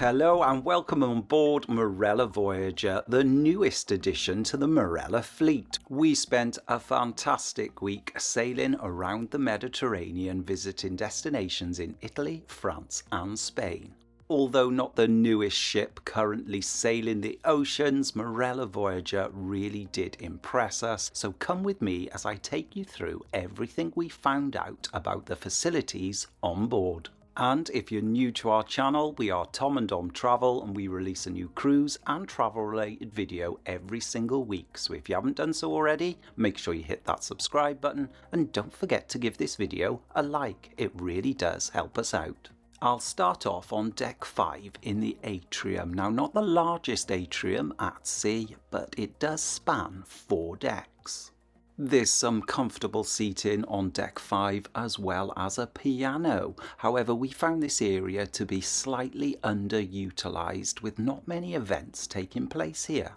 Hello and welcome on board Marella Voyager, the newest addition to the Marella fleet. We spent a fantastic week sailing around the Mediterranean, visiting destinations in Italy, France and Spain. Although not the newest ship currently sailing the oceans, Marella Voyager really did impress us, so come with me as I take you through everything we found out about the facilities on board. And if you're new to our channel, we are Tom and Dom Travel, and we release a new cruise and travel related video every single week. So if you haven't done so already, make sure you hit that subscribe button and don't forget to give this video a like. It really does help us out. I'll start off on deck 5 in the atrium. Now, not the largest atrium at sea, but it does span 4 decks. There's some comfortable seating on deck 5 as well as a piano. However, we found this area to be slightly underutilised with not many events taking place here.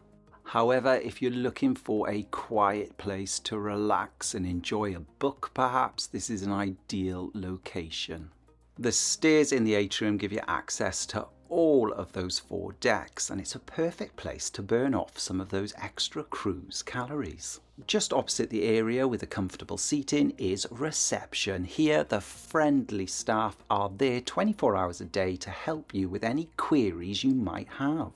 However, if you're looking for a quiet place to relax and enjoy a book perhaps, this is an ideal location. The stairs in the atrium give you access to all of those 4 decks, and it's a perfect place to burn off some of those extra cruise calories. Just opposite the area with a comfortable seating is reception. Here the friendly staff are there 24 hours a day to help you with any queries you might have.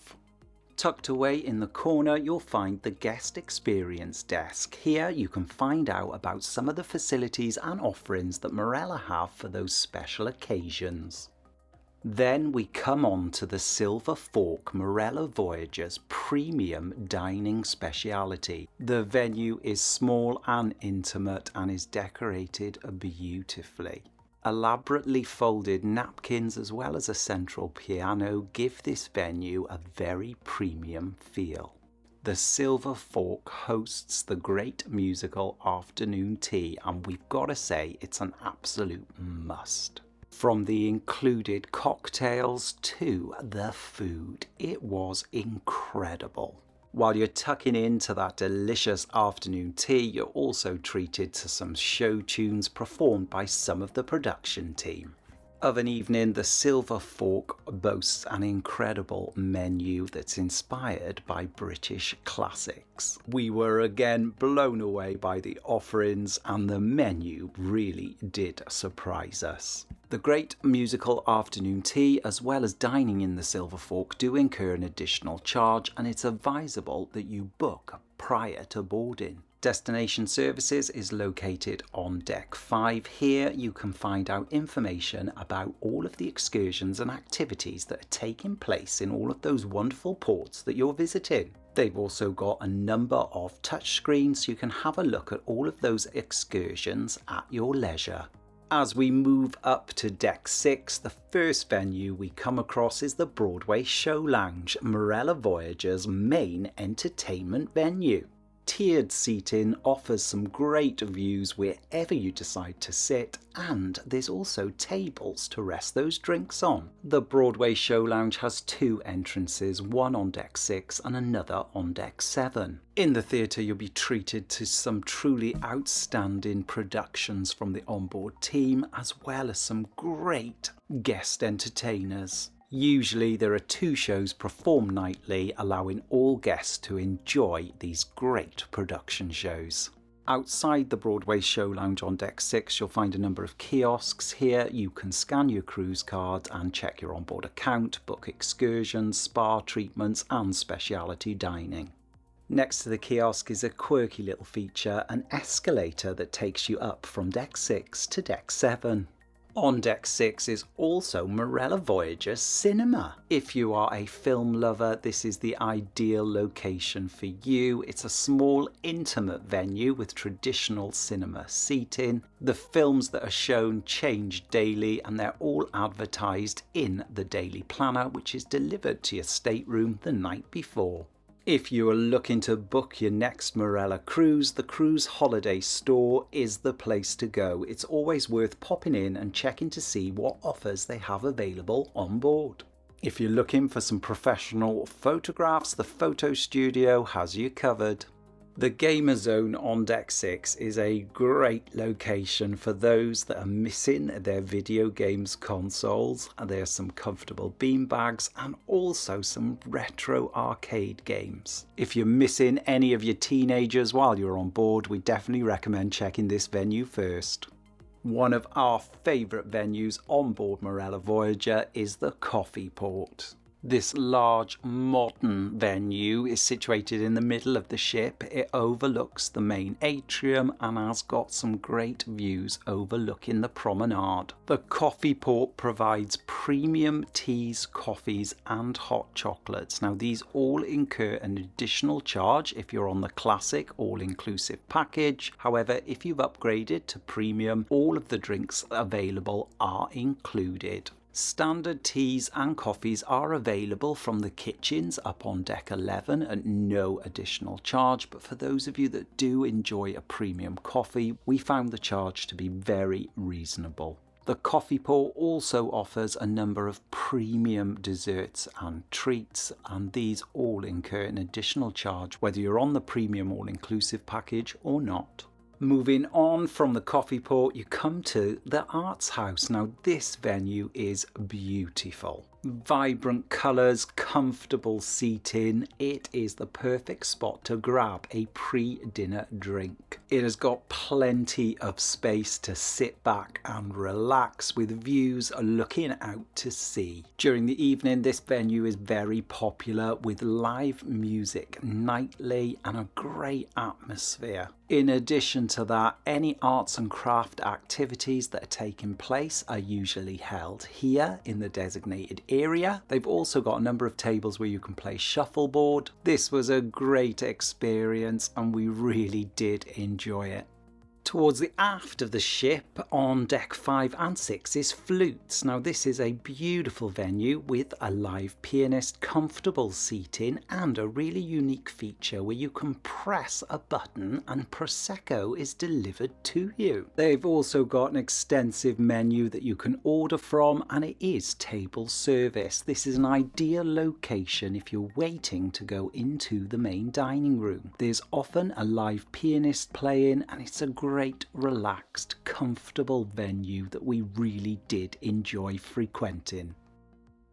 Tucked away in the corner, you'll find the guest experience desk. Here you can find out about some of the facilities and offerings that Marella have for those special occasions. Then we come on to the Silver Fork Marella Voyager's premium dining speciality. The venue is small and intimate and is decorated beautifully. Elaborately folded napkins as well as a central piano give this venue a very premium feel. The Silver Fork hosts the great musical afternoon tea, and we've got to say it's an absolute must. From the included cocktails to the food, it was incredible. While you're tucking into that delicious afternoon tea, you're also treated to some show tunes performed by some of the production team. Of an evening, the Silver Fork boasts an incredible menu that's inspired by British classics. We were again blown away by the offerings, and the menu really did surprise us. The great musical afternoon tea as well as dining in the Silver Fork do incur an additional charge, and it's advisable that you book prior to boarding. Destination Services is located on deck 5. Here you can find out information about all of the excursions and activities that are taking place in all of those wonderful ports that you're visiting. They've also got a number of touchscreens so you can have a look at all of those excursions at your leisure. As we move up to deck 6, the first venue we come across is the Broadway Show Lounge, Marella Voyager's main entertainment venue. Tiered seating offers some great views wherever you decide to sit, and there's also tables to rest those drinks on. The Broadway Show Lounge has 2 entrances, one on deck 6 and another on deck 7. In the theatre you'll be treated to some truly outstanding productions from the onboard team, as well as some great guest entertainers. Usually there are 2 shows performed nightly, allowing all guests to enjoy these great production shows. Outside the Broadway Show Lounge on deck 6, you'll find a number of kiosks. Here you can scan your cruise card and check your onboard account, book excursions, spa treatments and specialty dining. Next to the kiosk is a quirky little feature, an escalator that takes you up from deck 6 to deck 7. On deck 6 is also Marella Voyager Cinema. If you are a film lover, this is the ideal location for you. It's a small, intimate venue with traditional cinema seating. The films that are shown change daily, and they're all advertised in the daily planner, which is delivered to your stateroom the night before. If you are looking to book your next Marella cruise, the Cruise Holiday Store is the place to go. It's always worth popping in and checking to see what offers they have available on board. If you're looking for some professional photographs, the photo studio has you covered. The Gamer Zone on Deck 6 is a great location for those that are missing their video games consoles. There's some comfortable beanbags and also some retro arcade games. If you're missing any of your teenagers while you're on board, we definitely recommend checking this venue first. One of our favourite venues on board Marella Voyager is the Coffee Port. This large modern venue is situated in the middle of the ship. It overlooks the main atrium and has got some great views overlooking the promenade. The Coffee Port provides premium teas, coffees and hot chocolates. Now these all incur an additional charge if you're on the classic all-inclusive package. However, if you've upgraded to premium, all of the drinks available are included. Standard teas and coffees are available from the kitchens up on deck 11 at no additional charge, but for those of you that do enjoy a premium coffee, we found the charge to be very reasonable. The Coffee Port also offers a number of premium desserts and treats, and these all incur an additional charge whether you're on the premium all-inclusive package or not. Moving on from the Coffee Port, you come to the Arts House. Now this venue is beautiful. Vibrant colours, comfortable seating. It is the perfect spot to grab a pre-dinner drink. It has got plenty of space to sit back and relax with views looking out to sea. During the evening, this venue is very popular with live music nightly and a great atmosphere. In addition to that, any arts and craft activities that are taking place are usually held here in the designated area. They've also got a number of tables where you can play shuffleboard. This was a great experience and we really did enjoy it. Towards the aft of the ship on deck 5 and 6 is Flutes. Now this is a beautiful venue with a live pianist, comfortable seating and a really unique feature where you can press a button and Prosecco is delivered to you. They've also got an extensive menu that you can order from and it is table service. This is an ideal location if you're waiting to go into the main dining room. There's often a live pianist playing and it's a great relaxed, comfortable venue that we really did enjoy frequenting.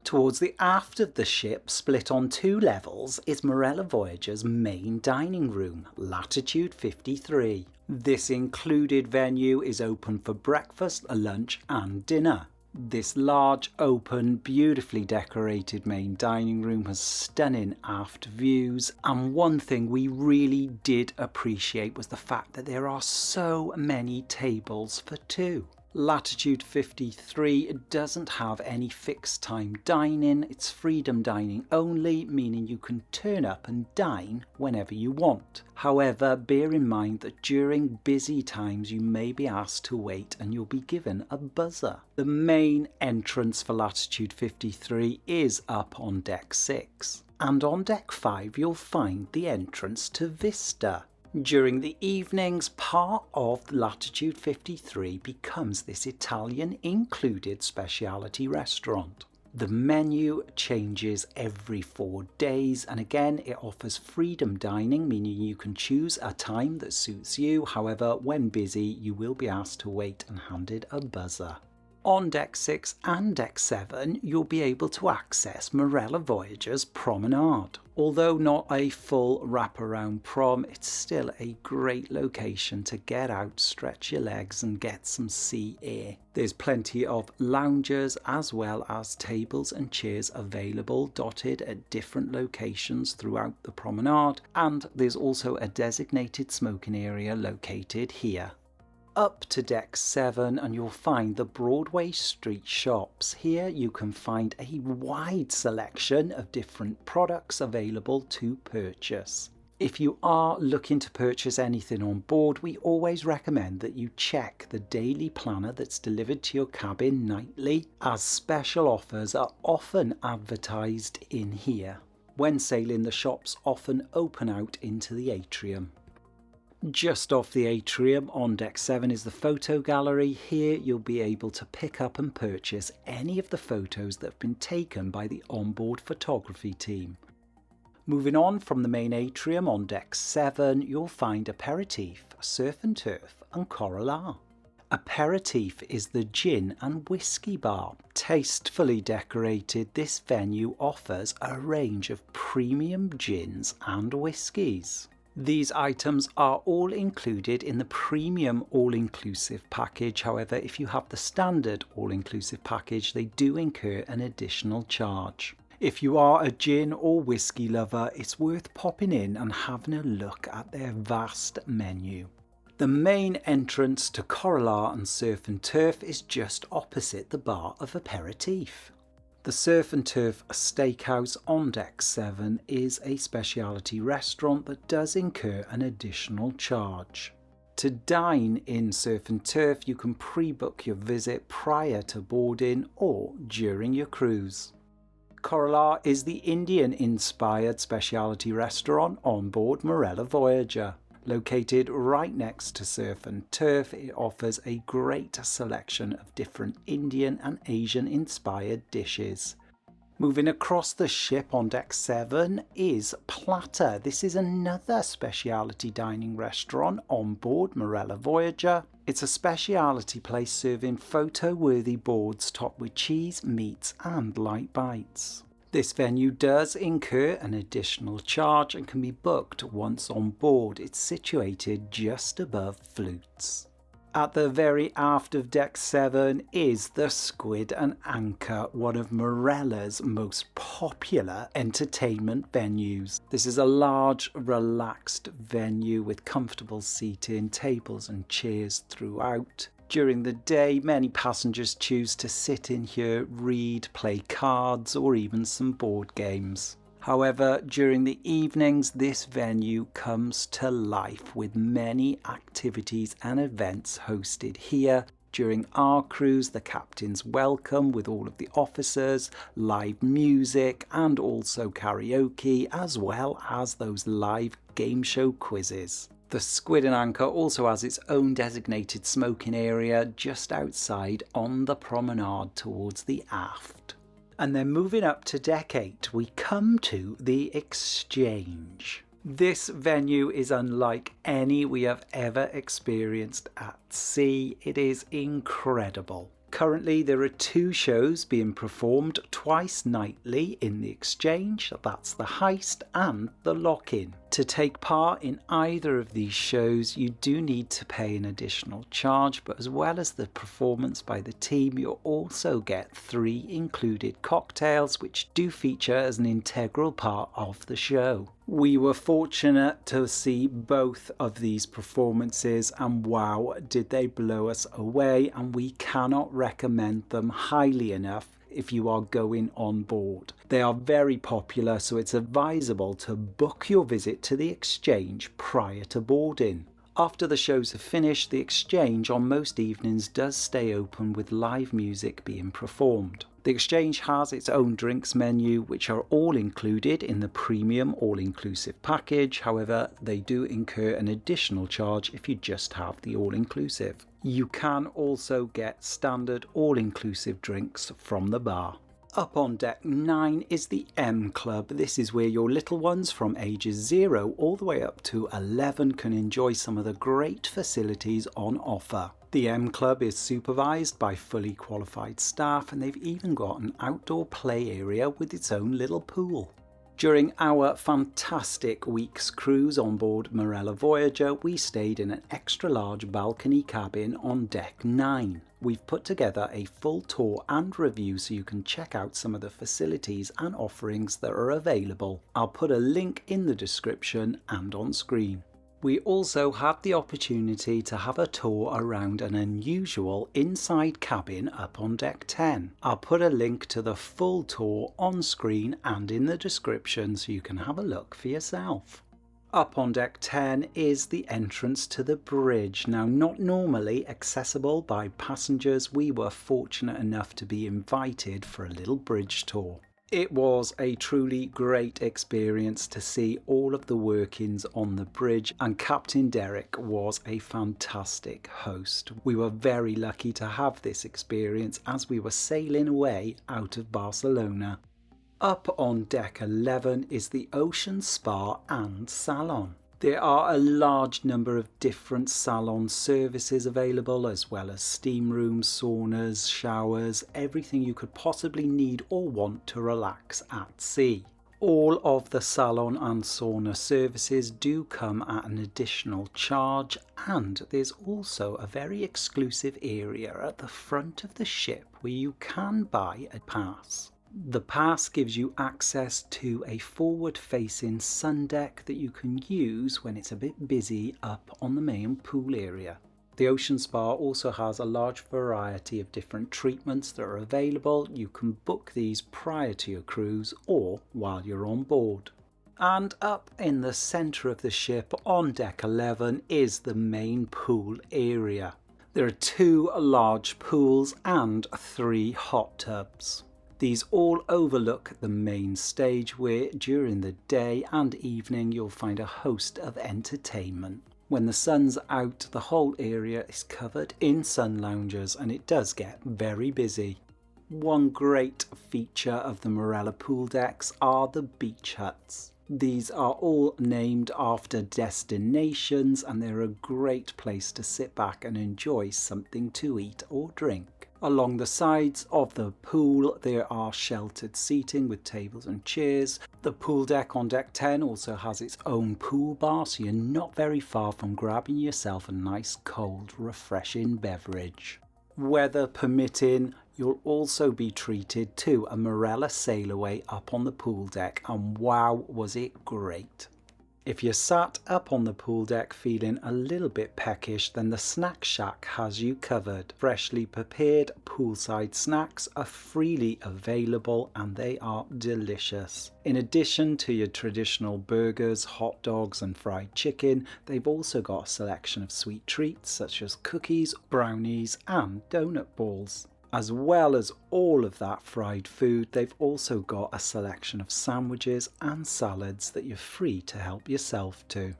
Towards the aft of the ship, split on 2 levels, is Marella Voyager's main dining room, latitude 53. This included venue is open for breakfast, lunch and dinner. This large, open, beautifully decorated main dining room has stunning aft views, and one thing we really did appreciate was the fact that there are so many tables for 2. Latitude 53 doesn't have any fixed time dining, it's freedom dining only, meaning you can turn up and dine whenever you want. However, bear in mind that during busy times you may be asked to wait and you'll be given a buzzer. The main entrance for Latitude 53 is up on deck 6, and on deck 5 you'll find the entrance to Vista. During the evenings, part of Latitude 53 becomes this Italian included specialty restaurant. The menu changes every 4 days and again it offers freedom dining, meaning you can choose a time that suits you. However, when busy you will be asked to wait and handed a buzzer. On deck 6 and deck 7 you'll be able to access Marella Voyager's promenade. Although not a full wraparound prom, it's still a great location to get out, stretch your legs and get some sea air. There's plenty of lounges as well as tables and chairs available, dotted at different locations throughout the promenade, and there's also a designated smoking area located here. Up to deck 7 and you'll find the Broadway Street shops. Here you can find a wide selection of different products available to purchase. If you are looking to purchase anything on board, we always recommend that you check the daily planner that's delivered to your cabin nightly, as special offers are often advertised in here. When sailing, the shops often open out into the atrium. Just off the atrium on deck 7 is the photo gallery. Here you'll be able to pick up and purchase any of the photos that have been taken by the onboard photography team. Moving on from the main atrium on deck 7, you'll find aperitif, surf and turf and corral. Aperitif is the gin and whiskey bar. Tastefully decorated, this venue offers a range of premium gins and whiskies. These items are all included in the premium all-inclusive package. However, if you have the standard all-inclusive package, they do incur an additional charge. If you are a gin or whiskey lover, it's worth popping in and having a look at their vast menu. The main entrance to Corral and Surf and Turf is just opposite the bar of aperitif. The Surf and Turf Steakhouse on deck 7 is a specialty restaurant that does incur an additional charge. To dine in Surf and Turf, you can pre-book your visit prior to boarding or during your cruise. Corral is the Indian-inspired specialty restaurant on board Marella Voyager. Located right next to Surf and Turf, it offers a great selection of different Indian and Asian-inspired dishes. Moving across the ship on deck 7 is Platter. This is another specialty dining restaurant on board Marella Voyager. It's a specialty place serving photo-worthy boards topped with cheese, meats and light bites. This venue does incur an additional charge and can be booked once on board. It's situated just above flutes. At the very aft of deck 7 is the Squid and Anchor, one of Marella's most popular entertainment venues. This is a large, relaxed venue with comfortable seating, tables and chairs throughout. During the day, many passengers choose to sit in here, read, play cards or even some board games. However, during the evenings, this venue comes to life with many activities and events hosted here. During our cruise, the captain's welcome with all of the officers, live music and also karaoke, as well as those live game show quizzes. The Squid and Anchor also has its own designated smoking area just outside on the promenade towards the aft. And then moving up to deck 8, we come to the Exchange. This venue is unlike any we have ever experienced at sea. It is incredible. Currently, there are 2 shows being performed twice nightly in the Exchange. That's the Heist and the Lock-In. To take part in either of these shows, you do need to pay an additional charge, but as well as the performance by the team, you'll also get 3 included cocktails, which do feature as an integral part of the show. We were fortunate to see both of these performances, and wow, did they blow us away, and we cannot recommend them highly enough if you are going on board. They are very popular, so it's advisable to book your visit to the Exchange prior to boarding. After the shows have finished, the Exchange on most evenings does stay open with live music being performed. The Exchange has its own drinks menu, which are all included in the premium all-inclusive package. However, they do incur an additional charge if you just have the all-inclusive. You can also get standard all-inclusive drinks from the bar. Up on deck 9 is the M Club. This is where your little ones from ages 0 all the way up to 11 can enjoy some of the great facilities on offer. The M Club is supervised by fully qualified staff, and they've even got an outdoor play area with its own little pool. During our fantastic week's cruise on board Marella Voyager, we stayed in an extra large balcony cabin on deck 9. We've put together a full tour and review so you can check out some of the facilities and offerings that are available. I'll put a link in the description and on screen. We also had the opportunity to have a tour around an unusual inside cabin up on deck 10. I'll put a link to the full tour on screen and in the description so you can have a look for yourself. Up on deck 10 is the entrance to the bridge. Now, not normally accessible by passengers, we were fortunate enough to be invited for a little bridge tour. It was a truly great experience to see all of the workings on the bridge, and Captain Derek was a fantastic host. We were very lucky to have this experience as we were sailing away out of Barcelona. Up on deck 11 is the ocean spa and salon. There are a large number of different salon services available, as well as steam rooms, saunas, showers, everything you could possibly need or want to relax at sea. All of the salon and sauna services do come at an additional charge, and there's also a very exclusive area at the front of the ship where you can buy a pass. The pass gives you access to a forward-facing sun deck that you can use when it's a bit busy up on the main pool area. The Ocean Spa also has a large variety of different treatments that are available. You can book these prior to your cruise or while you're on board. And up in the centre of the ship on deck 11 is the main pool area. There are 2 large pools and 3 hot tubs. These all overlook the main stage where during the day and evening you'll find a host of entertainment. When the sun's out, the whole area is covered in sun loungers and it does get very busy. One great feature of the Marella pool decks are the beach huts. These are all named after destinations and they're a great place to sit back and enjoy something to eat or drink. Along the sides of the pool there are sheltered seating with tables and chairs. The pool deck on deck 10 also has its own pool bar, so you're not very far from grabbing yourself a nice cold refreshing beverage. Weather permitting, you'll also be treated to a Marella sail away up on the pool deck, and wow was it great. If you're sat up on the pool deck feeling a little bit peckish, then the snack shack has you covered. Freshly prepared poolside snacks are freely available and they are delicious. In addition to your traditional burgers, hot dogs and fried chicken, they've also got a selection of sweet treats such as cookies, brownies and donut balls. As well as all of that fried food, they've also got a selection of sandwiches and salads that you're free to help yourself to.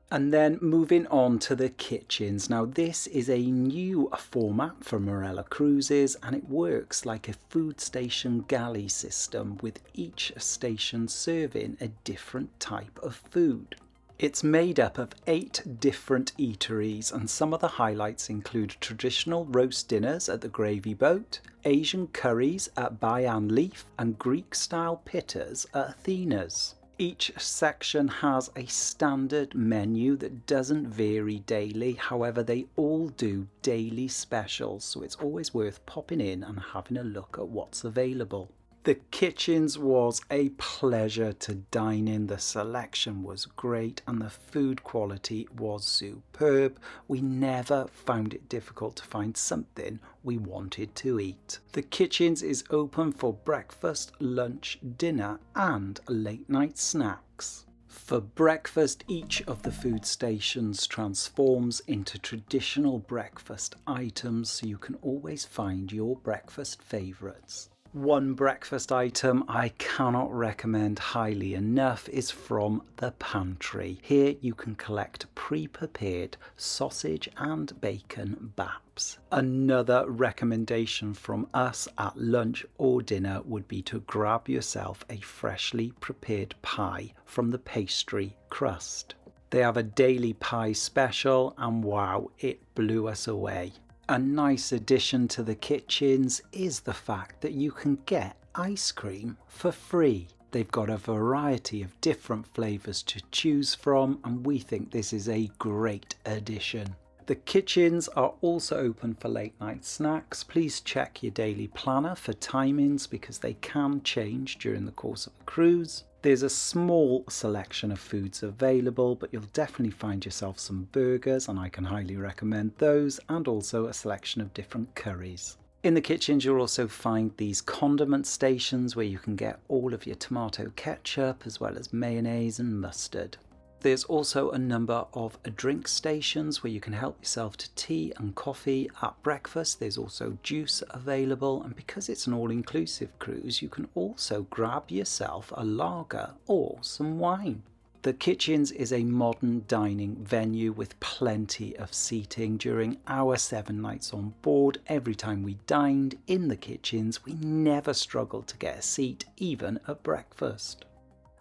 And then moving on to the kitchens. Now this is a new format for Marella Cruises and it works like a food station galley system, with each station serving a different type of food. It's made up of 8 different eateries, and some of the highlights include traditional roast dinners at the Gravy Boat, Asian curries at Bayan Leaf, and Greek-style pitters at Athena's. Each section has a standard menu that doesn't vary daily, however they all do daily specials, so it's always worth popping in and having a look at what's available. The kitchens was a pleasure to dine in. The selection was great and the food quality was superb. We never found it difficult to find something we wanted to eat. The kitchens is open for breakfast, lunch, dinner and late night snacks. For breakfast, each of the food stations transforms into traditional breakfast items, so you can always find your breakfast favourites. One breakfast item I cannot recommend highly enough is from the pantry. Here you can collect pre-prepared sausage and bacon baps. Another recommendation from us at lunch or dinner would be to grab yourself a freshly prepared pie from the pastry crust. They have a daily pie special and wow, it blew us away. A nice addition to the kitchens is the fact that you can get ice cream for free. They've got a variety of different flavours to choose from and we think this is a great addition. The kitchens are also open for late night snacks. Please check your daily planner for timings because they can change during the course of a cruise. There's a small selection of foods available, but you'll definitely find yourself some burgers and I can highly recommend those, and also a selection of different curries. In the kitchens you'll also find these condiment stations where you can get all of your tomato ketchup as well as mayonnaise and mustard. There's also a number of drink stations where you can help yourself to tea and coffee at breakfast. There's also juice available, and because it's an all-inclusive cruise you can also grab yourself a lager or some wine. The Kitchens is a modern dining venue with plenty of seating. During our 7 nights on board, every time we dined in the Kitchens, we never struggled to get a seat, even at breakfast.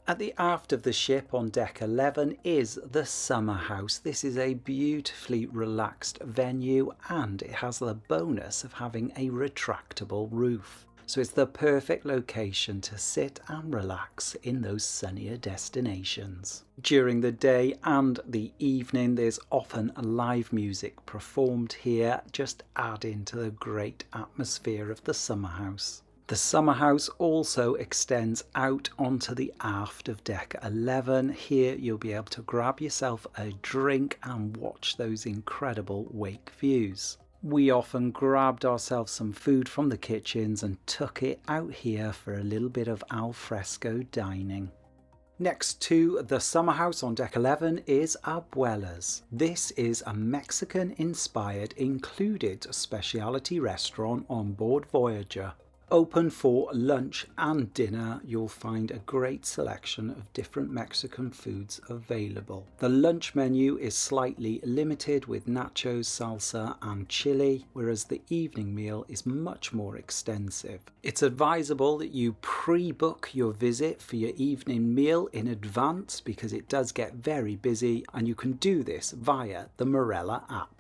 At the aft of the ship on deck 11 is the summer house. This is a beautifully relaxed venue and it has the bonus of having a retractable roof. So it's the perfect location to sit and relax in those sunnier destinations. During the day and the evening, there's often live music performed here, just adding to the great atmosphere of the summer house. The summer house also extends out onto the aft of deck 11. Here you'll be able to grab yourself a drink and watch those incredible wake views. We often grabbed ourselves some food from the Kitchens and took it out here for a little bit of al fresco dining. Next to the summer house on deck 11 is Abuela's. This is a Mexican-inspired included specialty restaurant on board Voyager. Open for lunch and dinner, you'll find a great selection of different Mexican foods available. The lunch menu is slightly limited with nachos, salsa and chili, whereas the evening meal is much more extensive. It's advisable that you pre-book your visit for your evening meal in advance because it does get very busy, and you can do this via the Marella app.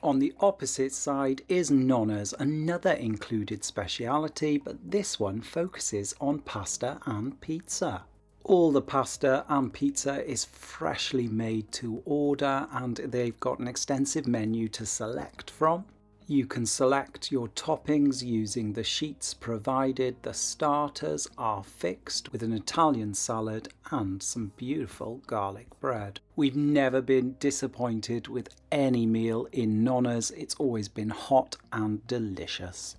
On the opposite side is Nonna's, another included speciality, but this one focuses on pasta and pizza. All the pasta and pizza is freshly made to order and they've got an extensive menu to select from. You can select your toppings using the sheets provided. The starters are fixed with an Italian salad and some beautiful garlic bread. We've never been disappointed with any meal in Nonna's. It's always been hot and delicious.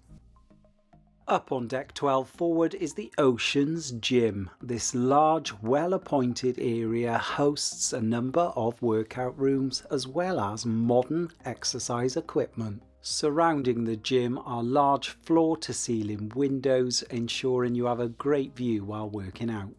Up on deck 12 forward is the Ocean's Gym. This large, well-appointed area hosts a number of workout rooms as well as modern exercise equipment. Surrounding the gym are large floor-to-ceiling windows, ensuring you have a great view while working out.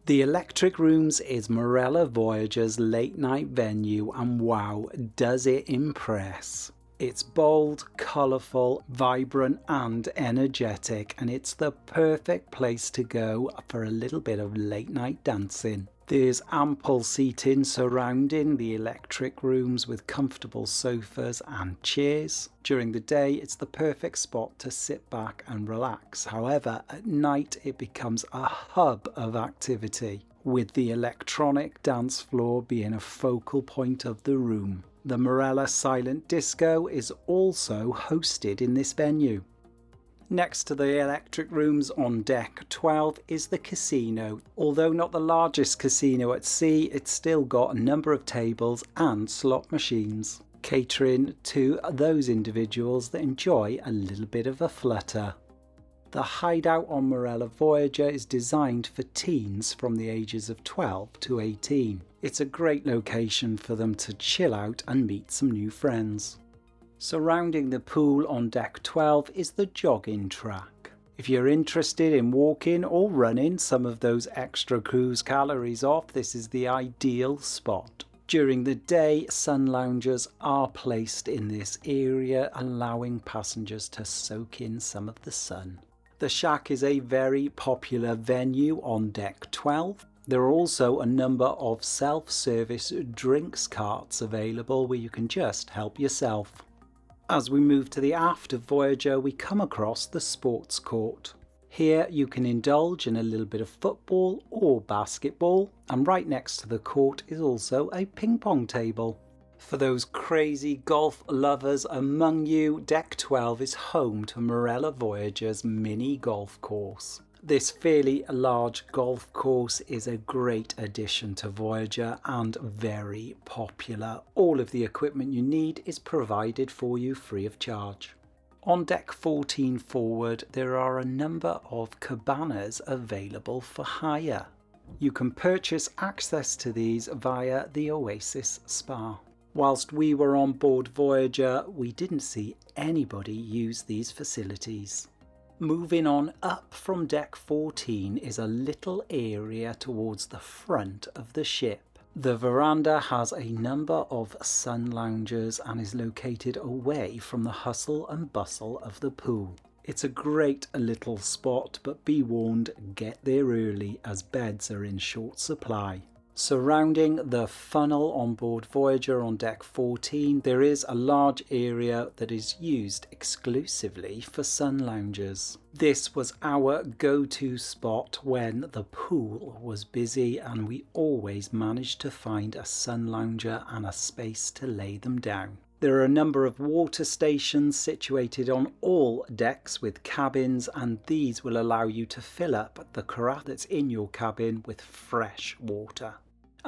The Electric Rooms is Marella Voyager's late-night venue, and wow, does it impress. It's bold, colourful, vibrant and energetic, and it's the perfect place to go for a little bit of late-night dancing. There's ample seating surrounding the Electric Rooms with comfortable sofas and chairs. During the day, it's the perfect spot to sit back and relax. However, at night it becomes a hub of activity, with the electronic dance floor being a focal point of the room. The Marella Silent Disco is also hosted in this venue. Next to the Electric Rooms on deck 12 is the casino. Although not the largest casino at sea, it's still got a number of tables and slot machines, catering to those individuals that enjoy a little bit of a flutter. The hideout on Marella Voyager is designed for teens from the ages of 12 to 18. It's a great location for them to chill out and meet some new friends. Surrounding the pool on deck 12 is the jogging track. If you're interested in walking or running some of those extra cruise calories off, this is the ideal spot. During the day, sun loungers are placed in this area, allowing passengers to soak in some of the sun. The Shack is a very popular venue on deck 12. There are also a number of self-service drinks carts available where you can just help yourself. As we move to the aft of Voyager, we come across the sports court. Here you can indulge in a little bit of football or basketball, and right next to the court is also a ping pong table. For those crazy golf lovers among you, deck 12 is home to Marella Voyager's mini golf course. This fairly large golf course is a great addition to Voyager and very popular. All of the equipment you need is provided for you free of charge. On deck 14 forward, there are a number of cabanas available for hire. You can purchase access to these via the Oasis Spa. Whilst we were on board Voyager, we didn't see anybody use these facilities. Moving on up from deck 14 is a little area towards the front of the ship. The veranda has a number of sun loungers and is located away from the hustle and bustle of the pool. It's a great little spot, but be warned, get there early as beds are in short supply. Surrounding the funnel onboard Voyager on deck 14, there is a large area that is used exclusively for sun loungers. This was our go-to spot when the pool was busy, and we always managed to find a sun lounger and a space to lay them down. There are a number of water stations situated on all decks with cabins, and these will allow you to fill up the carafe that's in your cabin with fresh water.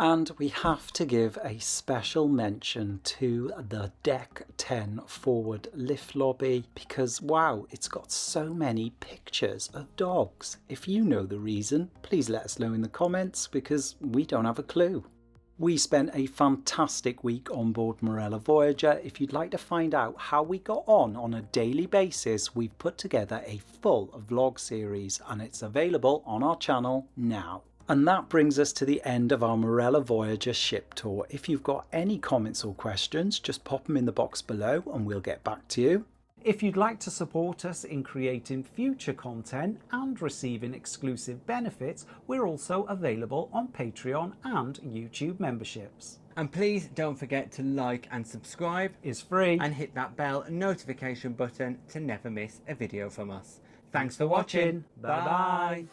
And we have to give a special mention to the Deck 10 forward lift lobby because wow, it's got so many pictures of dogs. If you know the reason, please let us know in the comments because we don't have a clue. We spent a fantastic week on board Marella Voyager. If you'd like to find out how we got on a daily basis, we've put together a full vlog series and it's available on our channel now. And that brings us to the end of our Marella Voyager ship tour. If you've got any comments or questions, just pop them in the box below and we'll get back to you. If you'd like to support us in creating future content and receiving exclusive benefits, we're also available on Patreon and YouTube memberships. And please don't forget to like and subscribe. It's free. And hit that bell notification button to never miss a video from us. Thanks for watching. Bye bye.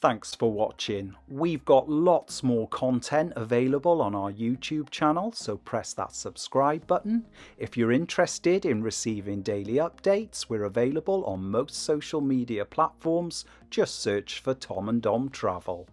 Thanks for watching. We've got lots more content available on our YouTube channel, so press that subscribe button. If you're interested in receiving daily updates, we're available on most social media platforms. Just search for Tom and Dom Travel.